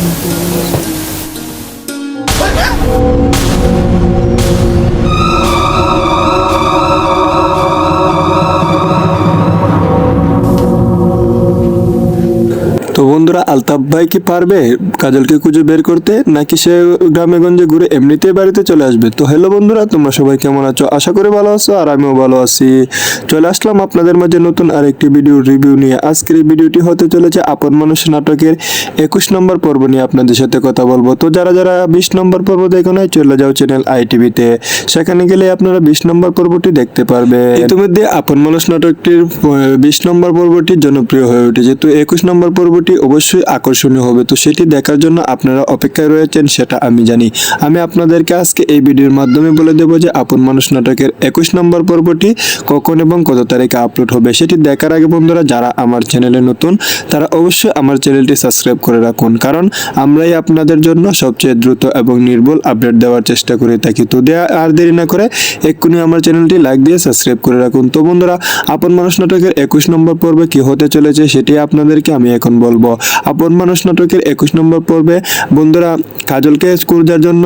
তো বন্ধুরা, আলতাফ ভাই কি পারবে কাজলকে খুঁজে বের করতে, নাকি সে গ্রামে গঞ্জে ঘুরে এমনিতেই বাড়িতে চলে আসবে? তো হ্যালো বন্ধুরা, তোমরা সবাই কেমন আছো? আশা করি ভালো আছো, আর আমিও ভালো আছি। চলে আসলাম আপনাদের মাঝে নতুন আরেকটি ভিডিও রিভিউ নিয়ে। আজকের এই ভিডিওটি হতে চলেছে আপন মানুষ নাটকের 21 নম্বর পর্ব নিয়ে আপনাদের সাথে কথা বলবো। তো যারা যারা 20 নম্বর পর্ব দেখো নাই, চলে যাও চ্যানেল আইটিভিতে, সেখানে গেলে আপনারা 20 নম্বর পর্বটি দেখতে পারবে। ইতিমধ্যে আপন মানুষ নাটকটির 20 নম্বর পর্বটি জনপ্রিয় হয়ে উঠেছে। তো 21 নম্বর পর্বটি অবশ্যই আকর্ষণীয় হবে। তো সেটি দেখার জন্য আপনারা অপেক্ষায় রয়েছেন, সেটা আমি জানি। আমি আপনাদেরকে আজকে এই ভিডিওর মাধ্যমে বলে দেব যে আপন মানুষ নাটকের 21 নম্বর পর্বটি কখন এবং কত তারিখে আপলোড হবে। সেটি দেখার আগে বন্ধুরা, যারা আমার চ্যানেলে নতুন, তারা অবশ্যই আমার চ্যানেলটি সাবস্ক্রাইব করে রাখুন, কারণ আমরাই আপনাদের জন্য সবচেয়ে দ্রুত এবং নির্ভুল আপডেট দেওয়ার চেষ্টা করে থাকি। তো আর দেরি না করে এক্ষুনি আমার চ্যানেলটি লাইক দিয়ে সাবস্ক্রাইব করে রাখুন। তো বন্ধুরা, আপন মানুষ নাটকের 21 নম্বর পর্বে কি হতে চলেছে সেটি আপনাদেরকে আমি এখন বলবো। আপন মানুষ নাটকের 21 নম্বর পর্বে বন্ধুরা, কাজলকে খোঁজার জন্য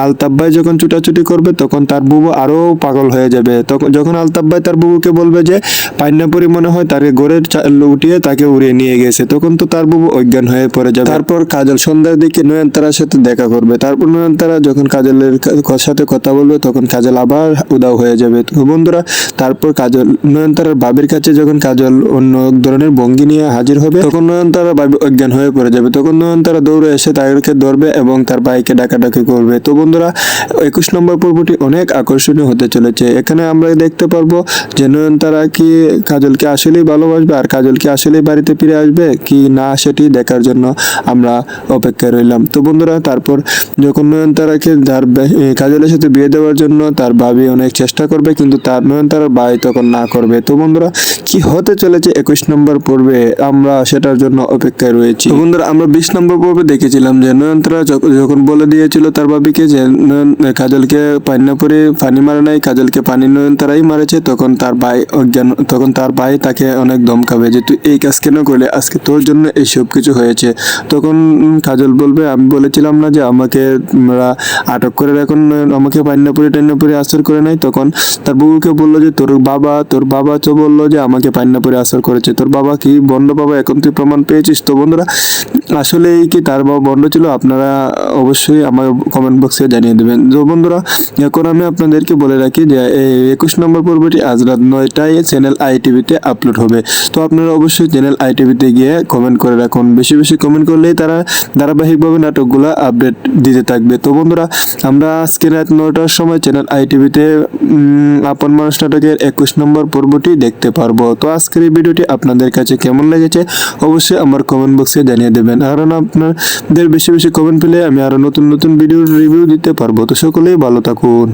আলতাফ ভাই যখন ছুটাছুটি করবে, তখন তার বুবু আরো পাগল হয়ে যাবে। তখন যখন আলতাফ ভাই তার বুবুকে বলবে যে পাইনাপুরি মনে হয় তার ঘরের উঠিয়ে তাকে উড়িয়ে নিয়ে গেছে, তখন তো তার বুবু অজ্ঞান হয়ে পড়ে যাবে। তারপর কাজল সন্ধ্যার দিকে নয়নতারার সাথে দেখা করবে। তারপর নয়নতারা যখন কাজলের সাথে কথা বলবে, তখন কাজল আবার উদাও হয়ে যাবে। তো বন্ধুরা, তারপর কাজল নয়নতারার ভাবির কাছে যখন কাজল অন্য ধরনের ভঙ্গি নিয়ে হাজির হবে, তখন নয়নতারা ভাবি অজ্ঞান হয়ে পড়ে যাবে। তখন নয়নতারা দৌড়ে এসে তাদেরকে ধরবে এবং তার ভাইকে ডাকাডাকি করবে। তো বন্ধুরা, 21 নম্বর পর্বটি অনেক আকর্ষণীয় হতে চলেছে। এখানে আমরা দেখতে পারবো যে নয়নতারা কি কাজলকে আসলেই ভালোবাসবে, আর কাজল কি আসলেই বাড়িতে ফিরে আসবে কি না, সেটি দেখার জন্য আমরা অপেক্ষায় রইলাম। তো বন্ধুরা, তারপর যখন নয়নতারাকে কাজলের সাথে বিয়ে দেওয়ার জন্য তার ভাবি অনেক চেষ্টা করবে, কিন্তু তার নয়নতারার ভাই তখন না করবে। তো বন্ধুরা, কি হতে চলেছে 21 নম্বর পর্বে, আমরা সেটার জন্য অপেক্ষায় রয়েছি। তো বন্ধুরা, আমরা 20 নম্বর পর্বে দেখেছিলাম যে নয়নতারা যখন বলে দিয়েছিল তার ভাবিকে যে কাজলকে পানিপুরি পানি মারে নাই, কাজলকে পানি নয়নতারাই মারেছে, তখন তার ভাই অজ্ঞান, তখন তার ভাই তাকে অনেক ধমকাবে যে তুই এই কাজ কেন করলে, আজকে তোর জন্য এই সব কিছু হয়েছে। তখন কাজল বলবে আমি বলেছিলাম না যে আমাকে আটক করে রাখুন, আমাকে পানিপুরি আসর করে নাই। তখন তার বউকে বললো যে তোর বাবা তো বললো যে আমাকে পানিপুরি আসর করেছে, তোর বাবা কি বন্ড বাবা, এখন তুই প্রমাণ পেয়েছিস? তো বন্ধুরা, আসলে কি তার বাবা বন্ড ছিল? আপনারা অবশ্যই আমার কমেন্ট বক্সে জানিয়ে দেবেন। তো বন্ধুরা, এখন আমি আপনাদেরকে বলে রাখি যে এই 21 নম্বর পর্বটি আজ রাত 9টায় চ্যানেল আইটিভিতে আপলোড হবে। তো আপনারা অবশ্যই চ্যানেল আইটিভিতে গিয়ে কমেন্ট করে রাখুন। বেশি বেশি কমেন্ট করলেই তারা ধারাবাহিকভাবে নাটকগুলো আপডেট দিতে থাকবে। তো বন্ধুরা, আমরা আজকে রাত 9টার সময় চ্যানেল আইটিভিতে আপন মানুষ নাটকের 21 নম্বর পর্বটি দেখতে পারবো। তো আজকের এই ভিডিওটি আপনাদের কাছে কেমন লেগেছে অবশ্যই আমার কমেন্ট বক্সে জানিয়ে দেবেন, কারণ আপনাদের বেশি বেশি কমেন্ট পেলে আমি আরো নতুন নতুন ভিডিওর রিভিউ দিতে পারবো। তো সকলেই ভালো থাকুন।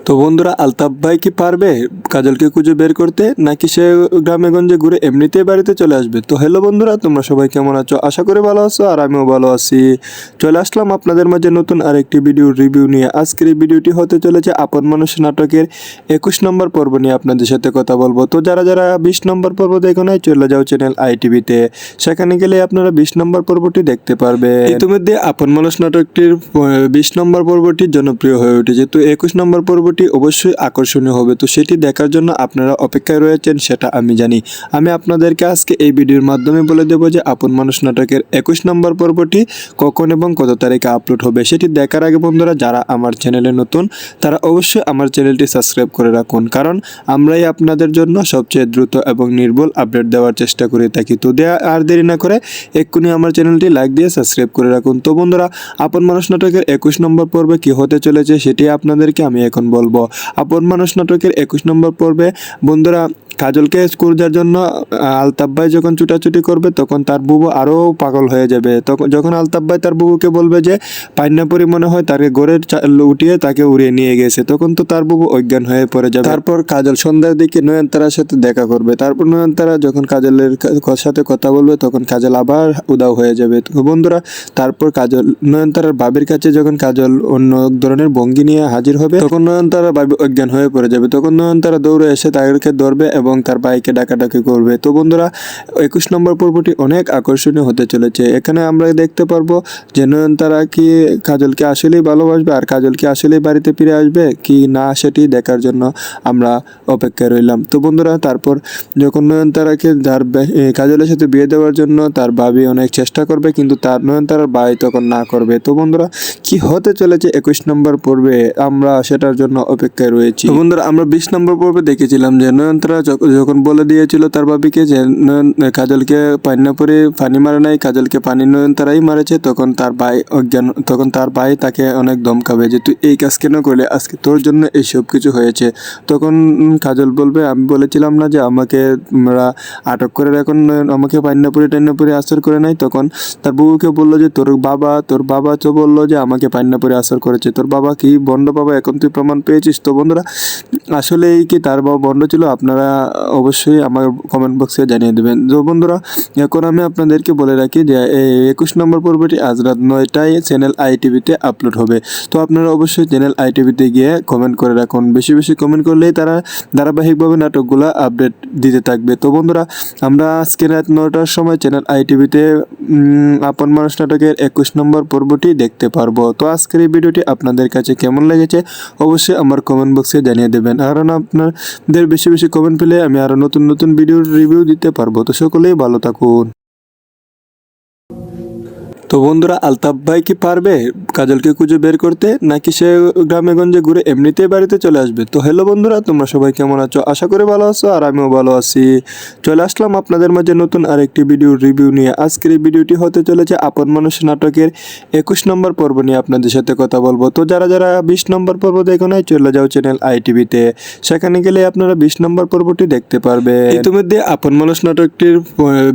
তো বন্ধুরা, আলতাফ ভাই কি পারবে কাজলকে খুঁজে বের করতে, নাকি সে গ্রামে গঞ্জে ঘুরে এমনিতেই বাড়িতে চলে আসবে? তো হ্যালো বন্ধুরা, তোমরা সবাই কেমন আছো? আশা করি ভালো আছো, আর আমিও ভালো আছি। চলে আসলাম আপনাদের মাঝে নতুন আরেকটি ভিডিও রিভিউ নিয়ে। আজকের এই ভিডিওটি হতে চলেছে আপন মানুষ নাটকের 21 নম্বর পর্ব নিয়ে আপনাদের সাথে কথা বলবো। তো যারা যারা 20 নম্বর পর্ব দেখো নাই, চলে যাও চ্যানেল আইটিভিতে, সেখানে গেলে আপনারা 20 নম্বর পর্বটি দেখতে পারবে। ইতিমধ্যে আপন মানুষ নাটকটির 20 নম্বর পর্বটি জনপ্রিয় হয়ে উঠেছে। তো 21 নম্বর পর্বটি অবশ্যই আকর্ষণীয় হবে। তো সেটি দেখার জন্য আপনারা অপেক্ষায় রয়েছেন, সেটা আমি জানি। আমি আপনাদেরকে আজকে এই ভিডিওর মাধ্যমে বলে দেব যে আপন মানুষ নাটকের 21 নম্বর পর্বটি কখন এবং কত তারিখে আপলোড হবে। সেটি দেখার আগে বন্ধুরা, যারা আমার চ্যানেলে নতুন, তারা অবশ্যই আমার চ্যানেলটি সাবস্ক্রাইব করে রাখুন, কারণ আমরাই আপনাদের জন্য সবচেয়ে দ্রুত এবং নির্ভুল আপডেট দেওয়ার চেষ্টা করে থাকি। তো আর দেরি না করে এক্ষুনি আমার চ্যানেলটি লাইক দিয়ে সাবস্ক্রাইব করে রাখুন। তো বন্ধুরা, আপন মানুষ নাটকের 21 নম্বর পর্বে কি হতে চলেছে সেটি আপনাদেরকে আমি এখন বলবো। আপন মানুষ নাটকের 21 নম্বর পর্বে বন্ধুরা, কাজলকে খোঁজার জন্য আলতাফ ভাই যখন ছুটাছুটি করবে, তখন তার বুবু আরো পাগল হয়ে যাবে। তখন যখন আলতাফ ভাই তার বুবুকে বলবে যে পাইনাপুরি মনে হয় তার ঘরের উঠিয়ে তাকে উড়িয়ে নিয়ে গেছে, তখন তো তার বুবু অজ্ঞান হয়ে পড়ে যাবে। তারপর কাজল সন্ধ্যার দিকে নয়নতারার সাথে দেখা করবে। তারপর নয়নতারা যখন কাজলের সাথে কথা বলবে, তখন কাজল আবার উদাও হয়ে যাবে। তো বন্ধুরা, তারপর কাজল নয়নতারার ভাবির কাছে যখন কাজল অন্য ধরনের ভঙ্গি নিয়ে হাজির হবে, তখন নয়নতারা ভাবি অজ্ঞান হয়ে পড়ে যাবে। তখন নয়নতারা দৌড়ে এসে তাদেরকে ধরবে এবং এবং তার ভাইকে ডাকাডাকি করবে। তো বন্ধুরা 21 নম্বর পর্বটি অনেক আকর্ষণীয় হতে চলেছে। এখানে আমরা দেখতে পারবো যে নয়নতারা কি কাজলকে আসলেই ভালোবাসবে আর কাজল কি আসলেই বাড়িতে ফিরে আসবে কি না সেটি দেখার জন্য আমরা অপেক্ষায় রইলাম। তো বন্ধুরা তারপর যখন নয়নতারাকে কাজলের সাথে বিয়ে দেওয়ার জন্য তার ভাবি অনেক চেষ্টা করবে, কিন্তু তার নয়নতারার ভাই তখন না করবে। তো বন্ধুরা কি হতে চলেছে 21 নম্বর পর্বে আমরা সেটার জন্য অপেক্ষায় রয়েছি। তো বন্ধুরা আমরা 20 নম্বর পর্বে দেখেছিলাম যে নয়নতারা যখন বলে দিয়েছিল তার ভাবিকে যে কাজলকে পানি মারে নাই, কাজলকে পানি নয়নতারাই মারেছে, তখন তার ভাই অজ্ঞান, তখন তার ভাই তাকে অনেক ধমকাবে যে তুই এই কাজ কেন করলে, আজকে তোর জন্য এই সব কিছু হয়েছে। তখন কাজল বলবে আমি বলেছিলাম না যে আমাকে তোমরা আটক করে রাখুন, আমাকে পান্নাপুরি আসর করে নাই। তখন তার বউকে বললো যে তোর বাবা তো বললো যে আমাকে পান্নাপুরি আসর করেছে, তোর বাবা কি বন্ড বাবা, এখন তুই প্রমাণ পেয়েছিস। তো বন্ধুরা আসলেই কি তার বাবা বন্ড ছিল, আপনারা অবশ্যই আমার কমেন্ট বক্সে জানিয়ে দেবেন। তো বন্ধুরা এখন আমি আপনাদেরকে বলে রাখি যে এই 21 নম্বর পর্বটি আজ রাত 9টায় চ্যানেল আইটিভিতে আপলোড হবে। তো আপনারা অবশ্যই চ্যানেল আইটিভিতে গিয়ে কমেন্ট করে রাখুন, বেশি বেশি কমেন্ট করলেই তারা ধারাবাহিকভাবে নাটকগুলো আপডেট দিতে থাকবে। তো বন্ধুরা আমরা আজকে রাত 9টার সময় চ্যানেল আইটিভিতে আপন মানুষ নাটকের 21 নম্বর পর্বটি দেখতে পারবো। তো আজকের এই ভিডিওটি আপনাদের কাছে কেমন লেগেছে অবশ্যই আমার কমেন্ট বক্সে জানিয়ে দেবেন, কারণ আপনাদের বেশি বেশি কমেন্ট পেলে আমি আরো নতুন নতুন ভিডিওর রিভিউ দিতে পারবো। তো সকলেই ভালো থাকুন। তো বন্ধুরা আলতাফ ভাই কি পারবে কাজলকে খুঁজে বের করতে, নাকি সে গ্রামে গঞ্জে ঘুরে এমনিতেই বাড়িতে চলে আসবে? তো হ্যালো বন্ধুরা, তোমরা সবাই কেমন আছো? আশা করি ভালো আছো আর আমিও ভালো আছি। চলে আসলাম আপনাদের মাঝে নতুন আরেকটি ভিডিওর রিভিউ নিয়ে। আজকের এই ভিডিওটি হতে চলেছে আপন মানুষ নাটকের 21 নম্বর পর্ব নিয়ে আপনাদের সাথে কথা বলবো। তো যারা যারা 20 নম্বর পর্ব দেখো নাই চলে যাও চ্যানেল আইটিভিতে, সেখানে গেলে আপনারা 20 নম্বর পর্বটি দেখতে পারবে। ইতিমধ্যে আপন মানুষ নাটকটির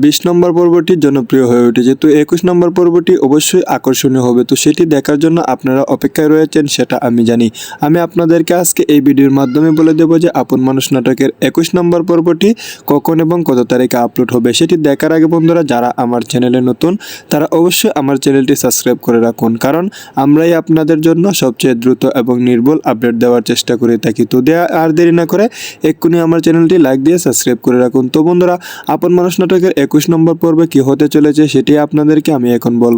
20 নম্বর পর্বটি জনপ্রিয় হয়ে উঠেছে। তো 21 নম্বর পর্বটি অবশ্যই আকর্ষণীয় হবে, তো সেটি দেখার জন্য আপনারা অপেক্ষায় রয়েছেন সেটা আমি জানি। আমি আপনাদেরকে আজকে এই ভিডিওর মাধ্যমে বলে দেব যে আপন মানুষ নাটকের 21 নম্বর পর্বটি কখন এবং কত তারিখে আপলোড হবে। সেটি দেখার আগে বন্ধুরা যারা আমার চ্যানেলে নতুন তারা অবশ্যই আমার চ্যানেলটি সাবস্ক্রাইব করে রাখুন, কারণ আমরাই আপনাদের জন্য সবচেয়ে দ্রুত এবং নির্ভুল আপডেট দেওয়ার চেষ্টা করে থাকি। তো আর দেরি না করে এক্ষুনি আমার চ্যানেলটি লাইক দিয়ে সাবস্ক্রাইব করে রাখুন। তো বন্ধুরা আপন মানুষ নাটকের 21 নম্বর পর্বে কি হতে চলেছে সেটি আপনাদেরকে আমি এখন বলবো।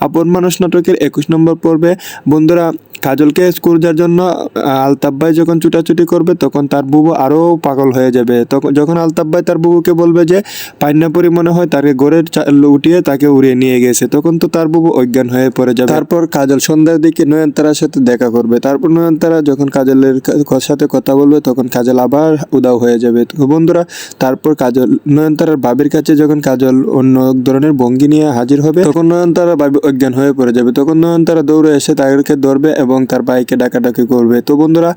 আপন মানুষ নাটকের 21 নম্বর পর্বে বন্ধুরা কাজলকে খোঁজার জন্য আলতাফ ভাই যখন ছুটাছুটি করবে তখন তার বুবু আরো পাগল হয়ে যাবে। তখন যখন আলতাফ ভাই তার বুবুকে বলবে যে পান্নাপুরি মনে হয় তাকে ঘরের উঠিয়ে তাকে উড়িয়ে নিয়ে গেছে, তখন তো তার বুবু অজ্ঞান হয়ে পড়ে যাবে। তারপর কাজল সন্ধ্যার দিকে নয়নতারার সাথে দেখা করবে। তারপর নয়নতারা যখন কাজলের সাথে কথা বলবে তখন কাজল আবার উদাও হয়ে যাবে। তো বন্ধুরা তারপর কাজল নয়নতারার ভাবির কাছে যখন কাজল অন্য ধরনের ভঙ্গি নিয়ে হাজির হবে তখন নয়নতারা ভাবি অজ্ঞান হয়ে পড়ে যাবে। তখন নয়নতারা দৌড়ে এসে তাদেরকে ধরবে এবং তার ভাইকে ডাকাডাকি করবে। তো বন্ধুরা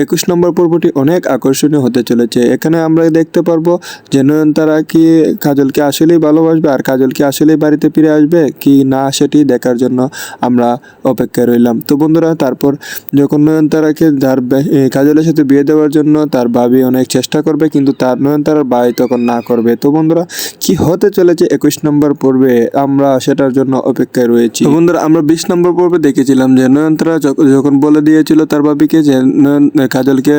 21 নম্বর পর্বটি অনেক আকর্ষণীয় হতে চলেছে। এখানে আমরা দেখতে পারবো যে নয়নতারা কি কাজলকে আসলেই ভালোবাসবে আর কাজল কি আসলেই বাড়িতে ফিরে আসবে কি না সেটি দেখার জন্য আমরা অপেক্ষায় রইলাম। তো বন্ধুরা তারপর যখন নয়নতারাকে কাজলের সাথে বিয়ে দেওয়ার জন্য তার ভাবি অনেক চেষ্টা করবে, কিন্তু তার নয়নতারার ভাই তখন না করবে। তো বন্ধুরা কি হতে চলেছে 21 নম্বর পর্বে আমরা সেটার জন্য অপেক্ষায় রয়েছি। তো বন্ধুরা আমরা 20 নম্বর পর্বে দেখেছিলাম যে নয়নতারা যখন বলে দিয়েছিল তার ভাবিকে যে কাজলকে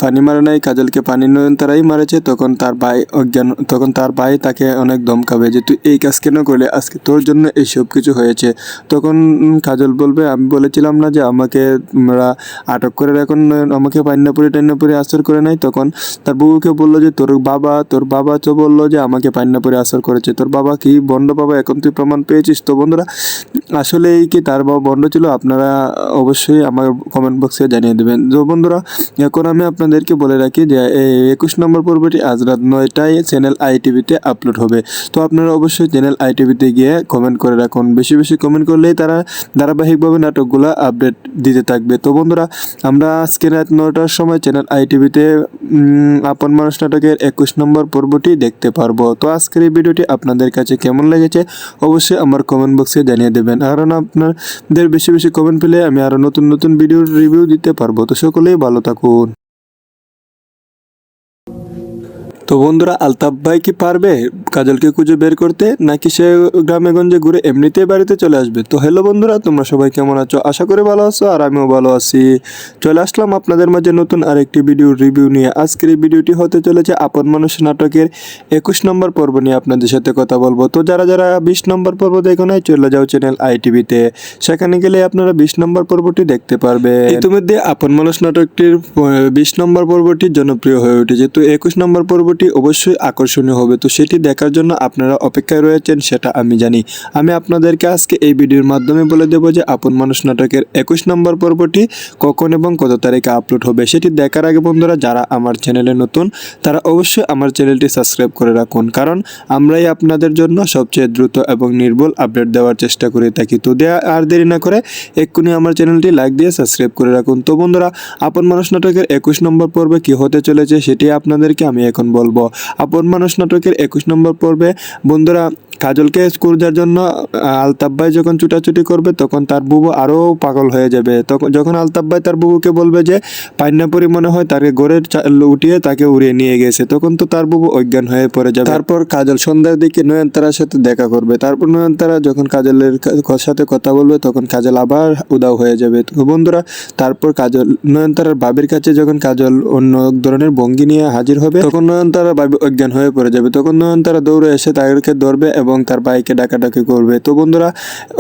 পানি মারে নাই, কাজলকে পানি নয়নতারাই মারেছে, তখন তার ভাই অজ্ঞান, তখন তার ভাই তাকে অনেক ধমকাবে যে তুই এই কাজ কেন করলে, আজকে তোর জন্য এই সব কিছু হয়েছে। তখন কাজল বলবে আমি বলেছিলাম না যে আমাকে তোমরা আটক করে রাখুন, আমাকে পান্নাপুরি আসর করে নাই। তখন তার বউকে বললো যে তোর বাবা তো বললো যে আমাকে পান্নাপুরি আসর করেছে, তোর বাবা কি বন্ড বাবা, এখন তুই প্রমাণ পেয়েছিস। তো বন্ধুরা আসলেই কি তার বাবা বন্ড ছিল, আপনারা অবশ্যই আমার কমেন্ট বক্সে জানিয়ে দেবেন। তো বন্ধুরা এখন আমি আপনাদেরকে বলে রাখি যে এই 21 নম্বর পর্বটি আজ রাত 9টায় চ্যানেল আইটিভিতে আপলোড হবে। তো আপনারা অবশ্যই চ্যানেল আইটিভিতে গিয়ে কমেন্ট করে রাখুন, বেশি বেশি কমেন্ট করলেই তারা ধারাবাহিকভাবে নাটকগুলো আপডেট দিতে থাকবে। তো বন্ধুরা আমরা আজকে রাত 9টার সময় চ্যানেল আইটিভিতে আপন মানুষ নাটকের 21 নম্বর পর্বটি দেখতে পারবো। তো আজকের এই ভিডিওটি আপনাদের কাছে কেমন লেগেছে অবশ্যই আমার কমেন্ট বক্সে জানিয়ে দেবেন, কারণ আপনাদের বেশি বেশি কমেন্ট পেলে আমি আরো নতুন নতুন ভিডিওর রিভিউ দিতে পারবো। তো সকলেই ভালো থাকুন। তো বন্ধুরা, আলতাফ ভাই কি পারবে কাজলকে খুঁজে বের করতে, নাকি সে গ্রামে গঞ্জে ঘুরে এমনিতেই বাড়িতে চলে আসবে? তো হ্যালো বন্ধুরা, তোমরা সবাই কেমন আছো? আশা করি ভালো আছো, আর আমিও ভালো আছি। চলে আসলাম আপনাদের মাঝে নতুন আরেকটি ভিডিও রিভিউ নিয়ে। আজকের এই ভিডিওটি হতে চলেছে আপন মানুষ নাটকের 21 নম্বর পর্ব নিয়ে আপনাদের সাথে কথা বলবো। তো যারা যারা 20 নম্বর পর্ব দেখো নাই, চলে যাও চ্যানেল আইটিভিতে, সেখানে গেলে আপনারা 20 নম্বর পর্বটি দেখতে পারবে। ইতিমধ্যে আপন মানুষ নাটকটির 20 নম্বর পর্বটি জনপ্রিয় হয়ে উঠেছে। তো 21 নম্বর পর্বটি অবশ্যই আকর্ষণীয় হবে। তো সেটি দেখার জন্য আপনারা অপেক্ষায় রয়েছেন, সেটা আমি জানি। আমি আপনাদেরকে আজকে এই ভিডিওর মাধ্যমে বলে দেবো যে আপন মানুষ নাটকের 21 নম্বর পর্বটি কখন এবং কত তারিখে আপলোড হবে। সেটি দেখার আগে বন্ধুরা, যারা আমার চ্যানেলে নতুন, তারা অবশ্যই আমার চ্যানেলটি সাবস্ক্রাইব করে রাখুন, কারণ আমরাই আপনাদের জন্য সবচেয়ে দ্রুত এবং নির্ভুল আপডেট দেওয়ার চেষ্টা করে থাকি। তো আর দেরি না করে এক্ষুনি আমার চ্যানেলটি লাইক দিয়ে সাবস্ক্রাইব করে রাখুন। তো বন্ধুরা, আপন মানুষ নাটকের 21 নম্বর পর্বে কি হতে চলেছে সেটি আপনাদেরকে আমি এখন বলবো। আপন মানুষ নাটকের 21 নম্বর পর্বে বন্ধুরা, কাজলকে খোঁজার জন্য আলতাফ ভাই যখন ছুটাছুটি করবে, তখন তার বুবু আরও পাগল হয়ে যাবে। তখন যখন আলতাফ ভাই তার বুবুকে বলবে যে পাইন্নাপুরি মনে হয় তাকে ঘরের উঠিয়ে তাকে উড়িয়ে নিয়ে গেছে, তখন তো তার বুবু অজ্ঞান হয়ে পড়ে যাবে। তারপর কাজল সন্ধ্যার দিকে নয়নতারার সাথে দেখা করবে। তারপর নয়নতারা যখন কাজলের সাথে কথা বলবে, তখন কাজল আবার উদাও হয়ে যাবে। তো বন্ধুরা, তারপর কাজল নয়নতারার বাবির কাছে যখন কাজল অন্য ধরনের ভঙ্গি নিয়ে হাজির হবে, তখন নয়নতারা বাবি অজ্ঞান হয়ে পড়ে যাবে। তখন নয়নতারা দৌড়ে এসে তাদেরকে ধরবে এবং তার ভাইকে ডাকাডাকি করবে। তো বন্ধুরা,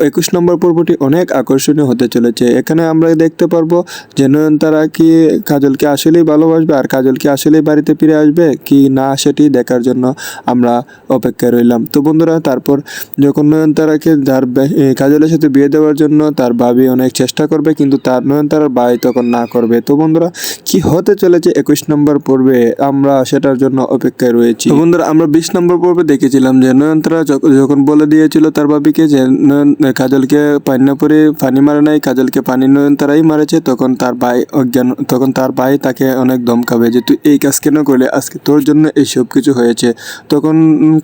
21 নম্বর পর্বটি অনেক আকর্ষণীয় হতে চলেছে। এখানে আমরা দেখতে পারবো যে নয়নতারা কি কাজলকে আসলেই ভালোবাসবে, আর কাজল কি আসলেই বাড়িতে ফিরে আসবে কি না, সেটি দেখার জন্য আমরা অপেক্ষায় রইলাম। তো বন্ধুরা, তারপর যখন নয়নতারাকে কাজলের সাথে বিয়ে দেওয়ার জন্য তার ভাবি অনেক চেষ্টা করবে, কিন্তু তার নয়নতারার ভাই তখন না করবে। তো বন্ধুরা, কি হতে চলেছে 21 নম্বর পর্বে, আমরা সেটার জন্য অপেক্ষায় রয়েছি। তো বন্ধুরা, আমরা 20 নম্বর পর্বে দেখেছিলাম যে নয়নতারা যখন বলে দিয়েছিল তার ভাবিকে যে কাজলকে পান্নাপুরে পানি মারে নাই, কাজলকে পানি নয়নতারাই মারেছে, তখন তার ভাই অজ্ঞান, তখন তার ভাই তাকে অনেক ধমকাবে যে তুই এই কাজ কেন করলে, আজকে তোর জন্য এই সব কিছু হয়েছে। তখন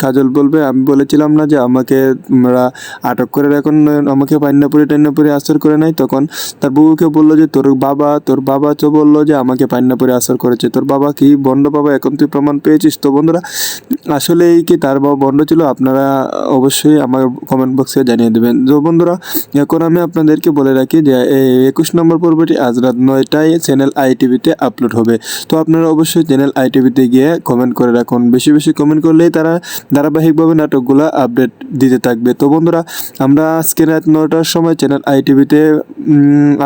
কাজল বলবে, আমি বলেছিলাম না যে আমাকে তোমরা আটক করে রাখুন, আমাকে পান্নাপুরে আসর করে নাই। তখন তার বউকে বললো যে তোর বাবা তো বললো যে আমাকে পান্নাপুরে আসর করেছে, তোর বাবা কি বন্ড বাবা, এখন তুই প্রমাণ পেয়েছিস। তো বন্ধুরা, আসলেই কি তার বাবা বন্ড ছিল? আপনারা অবশ্যই আমার কমেন্ট বক্সে জানিয়ে দেবেন। তো বন্ধুরা, এখন আমি আপনাদেরকে বলে রাখি যে এই 21 নম্বর পর্বটি আজ রাত 9টায় চ্যানেল আইটিভিতে আপলোড হবে। তো আপনারা অবশ্যই চ্যানেল আইটিভিতে গিয়ে কমেন্ট করে রাখুন। বেশি বেশি কমেন্ট করলেই তারা ধারাবাহিকভাবে নাটকগুলো আপডেট দিতে থাকবে। তো বন্ধুরা, আমরা আজকে রাত 9টার সময় চ্যানেল আইটিভিতে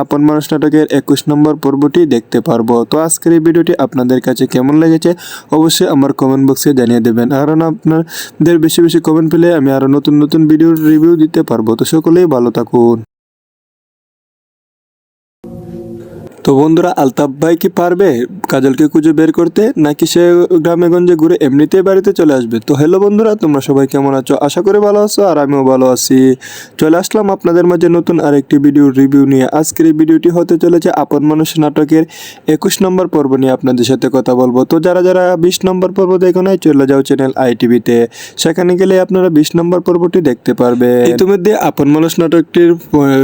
আপন মানুষ নাটকের 21 নম্বর পর্বটি দেখতে পারবো। তো আজকের এই ভিডিওটি আপনাদের কাছে কেমন লেগেছে অবশ্যই আমার কমেন্ট বক্সে জানিয়ে দেবেন, কারণ আপনাদের বেশি বেশি কমেন্ট পেলে আমি আরো নতুন নতুন ভিডিওর রিভিউ দিতে পারবো। তো সকলেই ভালো থাকুন। তো বন্ধুরা, আলতাফ ভাই কি পারবে কাজলকে খুঁজে বের করতে, নাকি সে গ্রামে গঞ্জে ঘুরে এমনিতেই বাড়িতে চলে আসবে? তো হ্যালো বন্ধুরা, তোমরা সবাই কেমন আছো? আশা করি ভালো আছো, আর আমিও ভালো আছি। চলে আসলাম আপনাদের মাঝে নতুন আরেকটি ভিডিও রিভিউ নিয়ে। আজকের এই ভিডিওটি হতে চলেছে আপন মানুষ নাটকের 21 নম্বর পর্ব নিয়ে আপনাদের সাথে কথা বলবো। তো যারা যারা 20 নম্বর পর্ব দেখো নাই, চলে যাও চ্যানেল আইটিভিতে, সেখানে গেলে আপনারা 20 নম্বর পর্বটি দেখতে পারবে। ইতিমধ্যে আপন মানুষ নাটকটির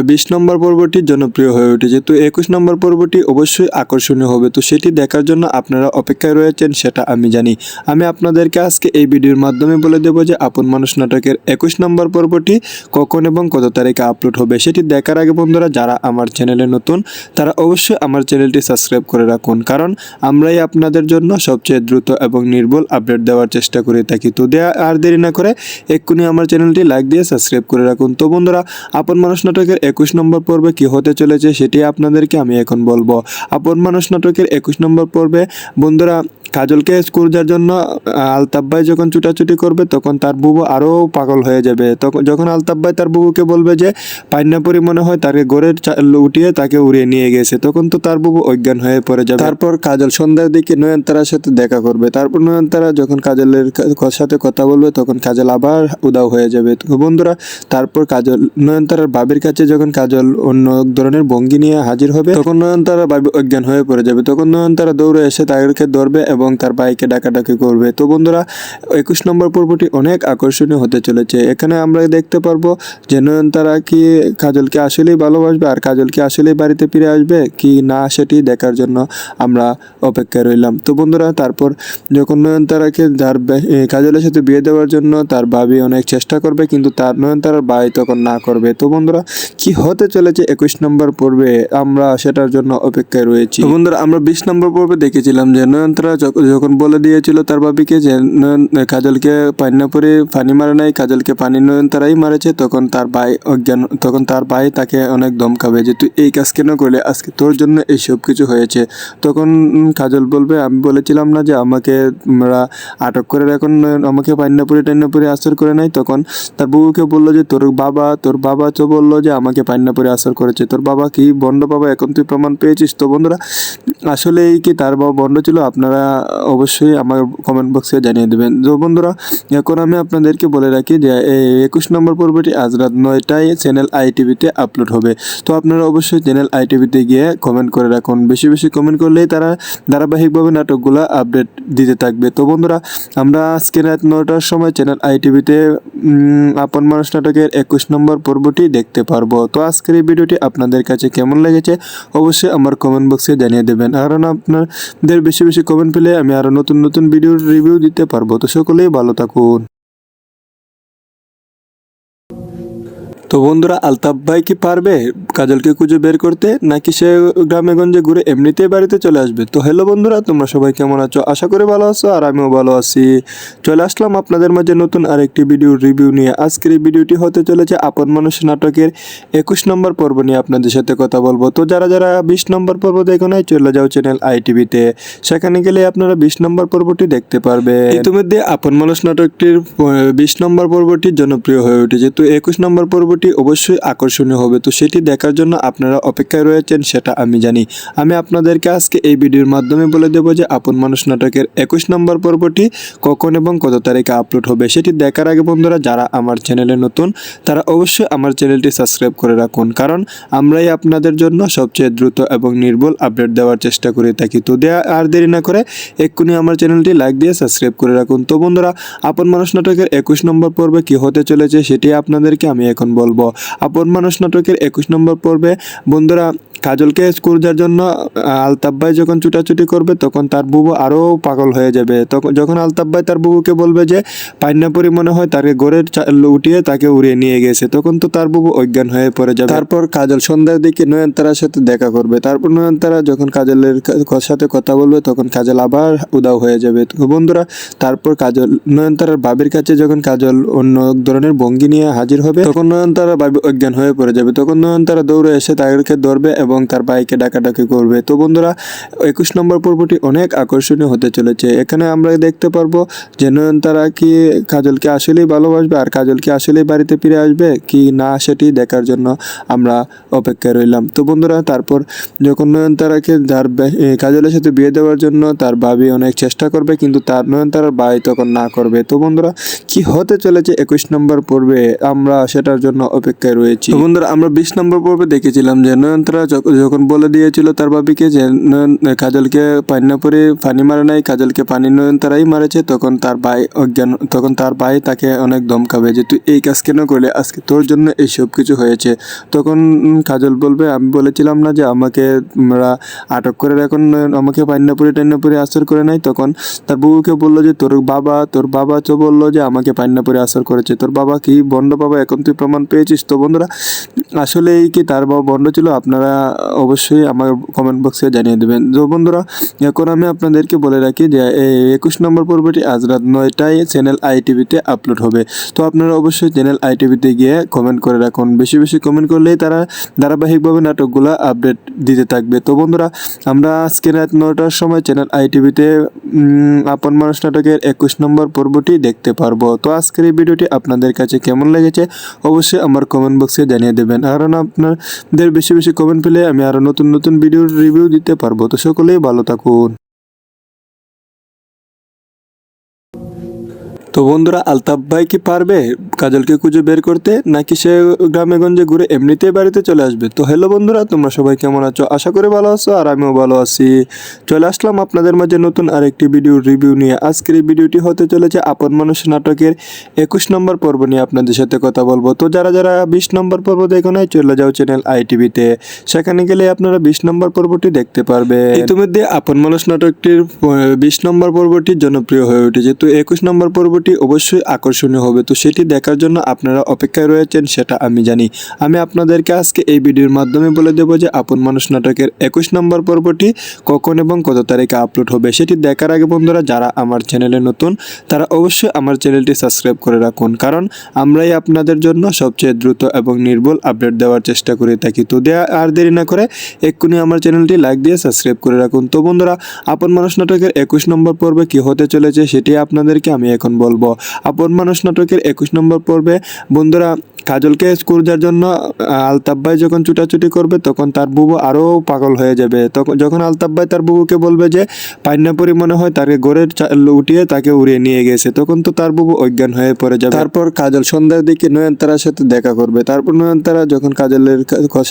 20 নম্বর পর্বটি জনপ্রিয় হয়ে উঠেছে। তো 21 নম্বর পর্বটি অবশ্যই আকর্ষণীয় হবে। তো সেটি দেখার জন্য আপনারা অপেক্ষায় রয়েছেন, সেটা আমি জানি। আমি আপনাদেরকে আজকে এই ভিডিওর মাধ্যমে বলে দেবো যে আপন মানুষ নাটকের 21 নম্বর পর্বটি কখন এবং কত তারিখে আপলোড হবে। সেটি দেখার আগে বন্ধুরা, যারা আমার চ্যানেলে নতুন, তারা অবশ্যই আমার চ্যানেলটি সাবস্ক্রাইব করে রাখুন, কারণ আমরাই আপনাদের জন্য সবচেয়ে দ্রুত এবং নির্ভুল আপডেট দেওয়ার চেষ্টা করে থাকি। তো আর দেরি না করে এক্ষুনি আমার চ্যানেলটি লাইক দিয়ে সাবস্ক্রাইব করে রাখুন। তো বন্ধুরা, আপন মানুষ নাটকের 21 নম্বর পর্বে কি হতে চলেছে সেটি আপনাদেরকে আমি এখন বলবো। আপন মানুষ নাটকের 21 নম্বর পর্বে বন্ধুরা, কাজলকে খোঁজার জন্য আলতাফ ভাই যখন ছুটাছুটি করবে, তখন তার বুবু আরও পাগল হয়ে যাবে। তখন যখন আলতাফ ভাই তার বুবুকে বলবে যে পাইন্নাপুরি মনে হয় তাকে ঘরের উঠিয়ে তাকে উড়িয়ে নিয়ে গেছে, তখন তো তার বুবু অজ্ঞান হয়ে পড়ে যাবে। তারপর কাজল সন্ধ্যার দিকে নয়নতারার সাথে দেখা করবে। তারপর নয়নতারা যখন কাজলের সাথে কথা বলবে, তখন কাজল আবার উদাও হয়ে যাবে। তো বন্ধুরা, তারপর কাজল নয়নতারার বাবির কাছে যখন কাজল অন্য ধরনের ভঙ্গি নিয়ে হাজির হবে, তখন নয়নতারা বাবি অজ্ঞান হয়ে পড়ে যাবে। তখন নয়নতারা দৌড়ে এসে তাদেরকে ধরবে এবং এবং তার ভাইকে ডাকাডাকি করবে। তো বন্ধুরা 21 নম্বর পর্বটি অনেক আকর্ষণীয় হতে চলেছে। এখানে আমরা দেখতে পারবো যে নয়নতারা কি কাজলকে আসলেই ভালোবাসবে আর কাজল কি আসলেই বাড়িতে ফিরে আসবে কি না সেটি দেখার জন্য আমরা অপেক্ষায় রইলাম। তো বন্ধুরা তারপর যখন নয়নতারাকে কাজলের সাথে বিয়ে দেওয়ার জন্য তার ভাবি অনেক চেষ্টা করবে, কিন্তু তার নয়নতারার ভাই তখন না করবে। তো বন্ধুরা কি হতে চলেছে 21 নম্বর পর্বে আমরা সেটার জন্য অপেক্ষায় রয়েছি। তো বন্ধুরা আমরা 20 নম্বর পর্বে দেখেছিলাম যে নয়নতারা যখন বলে দিয়েছিল তার ভাবিকে যে কাজলকে পান্নাপুরে পানি মারে নাই, কাজলকে পানি নয়নতারাই মারেছে, তখন তার ভাই অজ্ঞান, তখন তার ভাই তাকে অনেক ধমকাবে যে তুই এই কাজ কেন করলে, আজকে তোর জন্য এই সব কিছু হয়েছে। তখন কাজল বলবে আমি বলেছিলাম না যে আমাকে তোমরা আটক করে এখন আমাকে পান্নাপুরে আসর করে নাই। তখন তার বউকে বললো যে তোর বাবা তো বললো যে আমাকে পান্নাপুরে আসর করেছে, তোর বাবা কি বন্ড বাবা, এখন তুই প্রমাণ পেয়েছিস। তো বন্ধুরা আসলেই কি তার বাবা বন্ড ছিল, আপনারা অবশ্যই আমার কমেন্ট বক্সে জানিয়ে দেবেন। তো বন্ধুরা এখন আমি আপনাদেরকে বলে রাখি যে এই 21 নম্বর পর্বটি আজ রাত 9টায় চ্যানেল আইটিভিতে আপলোড হবে। তো আপনারা অবশ্যই চ্যানেল আইটিভিতে গিয়ে কমেন্ট করে রাখুন, বেশি বেশি কমেন্ট করলেই তারা ধারাবাহিকভাবে নাটকগুলো আপডেট দিতে থাকবে। তো বন্ধুরা আমরা আজকে রাত 9টার সময় চ্যানেল আইটিভিতে আপন মানুষ নাটকের 21 নম্বর পর্বটি দেখতে পারবো। তো আজকের এই ভিডিওটি আপনাদের কাছে কেমন লেগেছে অবশ্যই আমার কমেন্ট বক্সে জানিয়ে দেবেন, কারণ আপনাদের বেশি বেশি কমেন্ট পেলে আমি আরো নতুন নতুন ভিডিওর রিভিউ দিতে পারবো। তো সকলেই ভালো থাকুন। তো বন্ধুরা আলতাফ ভাই কি পারবে কাজলকে খুঁজে বের করতে, নাকি সে গ্রামে গঞ্জে ঘুরে এমনিতেই বাড়িতে চলে আসবে? তো হ্যালো বন্ধুরা, তোমরা সবাই কেমন আছো? আশা করি ভালো আছো আর আমিও ভালো আছি। চলে আসলাম আপনাদের মাঝে নতুন আরেকটি ভিডিওর রিভিউ নিয়ে। আজকের এই ভিডিওটি হতে চলেছে আপন মানুষ নাটকের 21 নম্বর পর্ব নিয়ে আপনাদের সাথে কথা বলবো। তো যারা যারা 20 নম্বর পর্ব দেখো নাই চলে যাও চ্যানেল আইটিভিতে, সেখানে গেলে আপনারা 20 নম্বর পর্বটি দেখতে পারবে। ইতিমধ্যে আপন মানুষ নাটকটির 20 নম্বর পর্বটি জনপ্রিয় হয়ে উঠেছে। তো 21 নম্বর পর্বটি অবশ্যই আকর্ষণীয় হবে, তো সেটি দেখার জন্য আপনারা অপেক্ষায় রয়েছেন সেটা আমি জানি। আমি আপনাদেরকে আজকে এই ভিডিওর মাধ্যমে বলে দেব যে আপন মানুষ নাটকের 21 নম্বর পর্বটি কখন এবং কত তারিখে আপলোড হবে। সেটি দেখার আগে বন্ধুরা যারা আমার চ্যানেলে নতুন তারা অবশ্যই আমার চ্যানেলটি সাবস্ক্রাইব করে রাখুন, কারণ আমরাই আপনাদের জন্য সবচেয়ে দ্রুত এবং নির্ভুল আপডেট দেওয়ার চেষ্টা করে থাকি। তো আর দেরি না করে এক্ষুনি আমার চ্যানেলটি লাইক দিয়ে সাবস্ক্রাইব করে রাখুন। তো বন্ধুরা আপন মানুষ নাটকের 21 নম্বর পর্বে কি হতে চলেছে সেটি আপনাদেরকে আমি এখন বলবো। আপন মানুষ নাটকের 21 নম্বর পর্বে বন্ধুরা কাজলকে খোঁজার জন্য আলতাফ ভাই যখন ছুটাছুটি করবে তখন তার বুবু আরো পাগল হয়ে যাবে। তখন যখন আলতাফ ভাই তার বুবুকে বলবে যে পান্নাপুরি মনে হয় তাকে ঘরের উঠিয়ে তাকে উড়িয়ে নিয়ে গেছে, তখন তো তার বুবু অজ্ঞান হয়ে পড়ে যাবে। তারপর কাজল সন্ধ্যার দিকে নয়নতারার সাথে দেখা করবে। তারপর নয়নতারা যখন কাজলের সাথে কথা বলবে তখন কাজল আবার উদাও হয়ে যাবে। তো বন্ধুরা তারপর কাজল নয়নতারার বাবির কাছে যখন কাজল অন্য ধরনের ভঙ্গি নিয়ে হাজির হবে তখন নয়নতারা বাবি অজ্ঞান হয়ে পড়ে যাবে। তখন নয়নতারা দৌড়ে এসে তাদেরকে ধরবে এবং তার ভাইকে ডাকাডাকি করবে। তো বন্ধুরা 21 নম্বর পর্বটি অনেক আকর্ষণীয় হতে চলেছে। এখানে আমরা দেখতে পারবো যে নয়নতারা কি কাজলকে আসলেই ভালোবাসবে আর কাজল কি আসলেই বাড়িতে ফিরে আসবে কি না সেটি দেখার জন্য আমরা অপেক্ষায় রইলাম। তো বন্ধুরা তারপর যখন নয়নতারাকে কাজলের সাথে বিয়ে দেওয়ার জন্য তার ভাবি অনেক চেষ্টা করবে, কিন্তু তার নয়নতারার ভাই তখন না করবে। তো বন্ধুরা কি হতে চলেছে 21 নম্বর পর্বে আমরা সেটার জন্য অপেক্ষায় রয়েছি। তো বন্ধুরা আমরা 20 নম্বর পর্বে দেখেছিলাম যে নয়নতারা যখন বলে দিয়েছিল তার ভাবিকে যে কাজলকে পান্নাপুরে পানি মারে নাই, কাজলকে পানি নয়নতারাই মারেছে, তখন তার ভাই অজ্ঞান, তখন তার ভাই তাকে অনেক ধমকাবে যে তুই এই কাজ কেন করলে, আজকে তোর জন্য এই সব কিছু হয়েছে। তখন কাজল বলবে আমি বলেছিলাম না যে আমাকে তোমরা আটক করে এখন আমাকে পান্নাপুরে আসর করে নাই। তখন তার বউকে বললো যে তোর বাবা তো বললো যে আমাকে পান্নাপুরে আসর করেছে, তোর বাবা কি বন্ড বাবা, এখন তুই প্রমাণ পেয়েছিস। তো বন্ধুরা আসলেই কি তার বাবা বন্ড ছিল, আপনারা অবশ্যই আমার কমেন্ট বক্সে জানিয়ে দেবেন। তো বন্ধুরা এখন আমি আপনাদেরকে বলে রাখি যে এই 21 নম্বর পর্বটি আজ রাত 9টায় চ্যানেল আইটিভিতে আপলোড হবে। তো আপনারা অবশ্যই চ্যানেল আইটিভিতে গিয়ে কমেন্ট করে রাখুন, বেশি বেশি কমেন্ট করলেই তারা ধারাবাহিকভাবে নাটকগুলো আপডেট দিতে থাকবে। তো বন্ধুরা আমরা আজকে রাত 9টার সময় চ্যানেল আইটিভিতে আপন মানুষ নাটকের 21 নম্বর পর্বটি দেখতে পারবো। তো আজকের এই ভিডিওটি আপনাদের কাছে কেমন লেগেছে অবশ্যই আমার কমেন্ট বক্সে জানিয়ে দেবেন, কারণ আপনাদের বেশি বেশি কমেন্ট পেলে আমি আরো নতুন নতুন ভিডিওর রিভিউ দিতে পারবো। তো সকলেই ভালো থাকুন। তো বন্ধুরা, আলতাফ ভাই কি পারবে কাজলকে খুঁজে বের করতে, নাকি সে গ্রামে গঞ্জে ঘুরে এমনিতেই বাড়িতে চলে আসবে? তো হ্যালো বন্ধুরা, তোমরা সবাই কেমন আছো? আশা করি ভালো আছো, আর আমিও ভালো আছি। চলে আসলাম আপনাদের মাঝে নতুন আরেকটি ভিডিও রিভিউ নিয়ে। আজকের এই ভিডিওটি হতে চলেছে আপন মানুষ নাটকের 21 নম্বর পর্ব নিয়ে আপনাদের সাথে কথা বলবো। তো যারা যারা 20 নম্বর পর্ব দেখো নাই, চলে যাও চ্যানেল আইটিভিতে, সেখানে গেলে আপনারা 20 নম্বর পর্বটি দেখতে পারবে। ইতিমধ্যে আপন মানুষ নাটকটির 20 নম্বর পর্বটি জনপ্রিয় হয়ে উঠেছে। তো 21 নম্বর পর্বটি অবশ্যই আকর্ষণীয় হবে। তো সেটি দেখার জন্য আপনারা অপেক্ষায় রয়েছেন, সেটা আমি জানি। আমি আপনাদেরকে আজকে এই ভিডিওর মাধ্যমে বলে দেবো যে আপন মানুষ নাটকের 21 নম্বর পর্বটি কখন এবং কত তারিখে আপলোড হবে। সেটি দেখার আগে বন্ধুরা, যারা আমার চ্যানেলে নতুন তারা অবশ্যই আমার চ্যানেলটি সাবস্ক্রাইব করে রাখুন, কারণ আমরাই আপনাদের জন্য সবচেয়ে দ্রুত এবং নির্ভুল আপডেট দেওয়ার চেষ্টা করে থাকি। তো আর দেরি না করে এক্ষুনি আমার চ্যানেলটি লাইক দিয়ে সাবস্ক্রাইব করে রাখুন। তো বন্ধুরা, আপন মানুষ নাটকের 21 নম্বর পর্বে কি হতে চলেছে সেটি আপনাদেরকে আমি এখন বলবো। আপন মানুষ নাটকের 21 নম্বর পর্বে বন্ধুরা, কাজলকে খোঁজার জন্য আলতাফ ভাই যখন ছুটাছুটি করবে, তখন তার বুবু আরও পাগল হয়ে যাবে। তখন যখন আলতাফ ভাই তার বুবুকে বলবে যে পাইনাপুরি মনে হয় তাকে ঘরের উঠিয়ে তাকে উড়িয়ে নিয়ে গেছে, তখন তো তার বুবু অজ্ঞান হয়ে পড়ে যাবে। তারপর কাজল সন্ধ্যার দিকে নয়নতারার সাথে দেখা করবে। তারপর নয়নতারা যখন কাজলের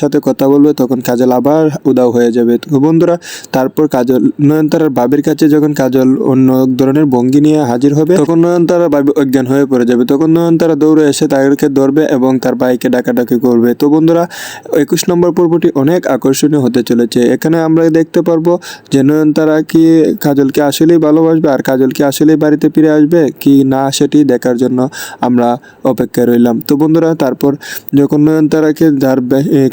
সাথে কথা বলবে, তখন কাজল আবার উদাও হয়ে যাবে। তো বন্ধুরা, তারপর কাজল নয়নতারার বাবির কাছে যখন কাজল অন্য ধরনের ভঙ্গি নিয়ে হাজির হবে, তখন নয়নতারা বাবি অজ্ঞান হয়ে পড়ে যাবে। তখন নয়নতারা দৌড়ে এসে তাদেরকে ধরবে এবং তার ভাইকে ডাকাডাকি করবে। তো বন্ধুরা, 21 নম্বর পর্বটি অনেক আকর্ষণীয় হতে চলেছে। এখানে আমরা দেখতে পারবো যে নয়নতারা কি কাজলকে আসলেই ভালোবাসবে, আর কাজল কি আসলেই বাড়িতে ফিরে আসবে কি না, সেটি দেখার জন্য আমরা অপেক্ষায় রইলাম। তো বন্ধুরা, তারপর যখন নয়নতারাকে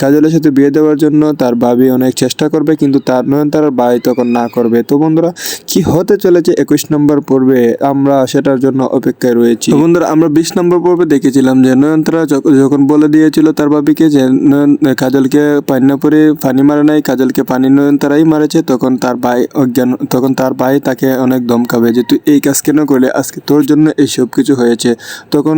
কাজলের সাথে বিয়ে দেওয়ার জন্য তার ভাবি অনেক চেষ্টা করবে, কিন্তু তার নয়নতারার ভাই তখন না করবে। তো বন্ধুরা, কি হতে চলেছে 21 নম্বর পর্বে, আমরা সেটার জন্য অপেক্ষায় রয়েছি। তো বন্ধুরা, আমরা 20 নম্বর পর্বে দেখেছিলাম যে নয়নতারা যখন বলে দিয়েছিল তার ভাবিকে যে কাজলকে পানিপুরি পানি মারে নাই, কাজলকে পানি নয়নতারাই মারেছে, তখন তার ভাই অজ্ঞান, তখন তার ভাই তাকে অনেক ধমকাবে যে তুই এই কাজ কেন করলে, আজকে তোর জন্য এই সব কিছু হয়েছে। তখন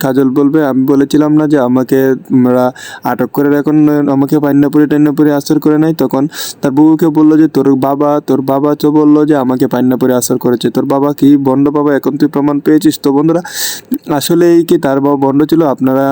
কাজল বলবে আমি বলেছিলাম না যে আমাকে তোমরা আটক করে রাখুন, আমাকে পানিপুরি আসর করে নাই। তখন তার বউকে বললো যে তোর বাবা তো বললো যে আমাকে পানিপুরি আসর করেছে, তোর বাবা কি বন্ড বাবা, এখন তুই প্রমাণ পেয়েছিস। তো বন্ধুরা, আসলেই কি তার বাবা বন্ড ছিল? আপনারা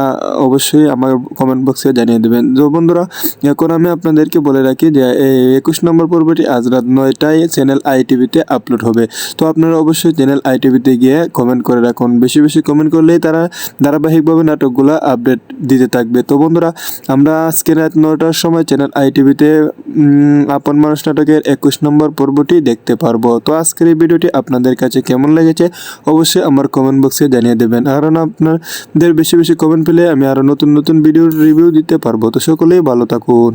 অবশ্যই আমার কমেন্ট বক্সে জানিয়ে দেবেন। তো বন্ধুরা, এখন আমি আপনাদেরকে বলে রাখি যে এই 21 নম্বর পর্বটি আজ রাত 9টায় চ্যানেল আইটিভিতে আপলোড হবে। তো আপনারা অবশ্যই চ্যানেল আইটিভিতে গিয়ে কমেন্ট করে রাখুন। বেশি বেশি কমেন্ট করলেই তারা ধারাবাহিকভাবে নাটকগুলো আপডেট দিতে থাকবে। তো বন্ধুরা, আমরা আজকে রাত 9টার সময় চ্যানেল আইটিভিতে আপন মানুষ নাটকের 21 নম্বর পর্বটি দেখতে পারবো। তো আজকের এই ভিডিওটি আপনাদের কাছে কেমন লেগেছে অবশ্যই আমার কমেন্ট বক্সে জানিয়ে দেবেন, কারণ আপনাদের বেশি বেশি কমেন্ট পেলে আমি আরও নতুন নতুন ভিডিওর রিভিউ দিতে পারবো। তো সকলেই ভালো থাকুন।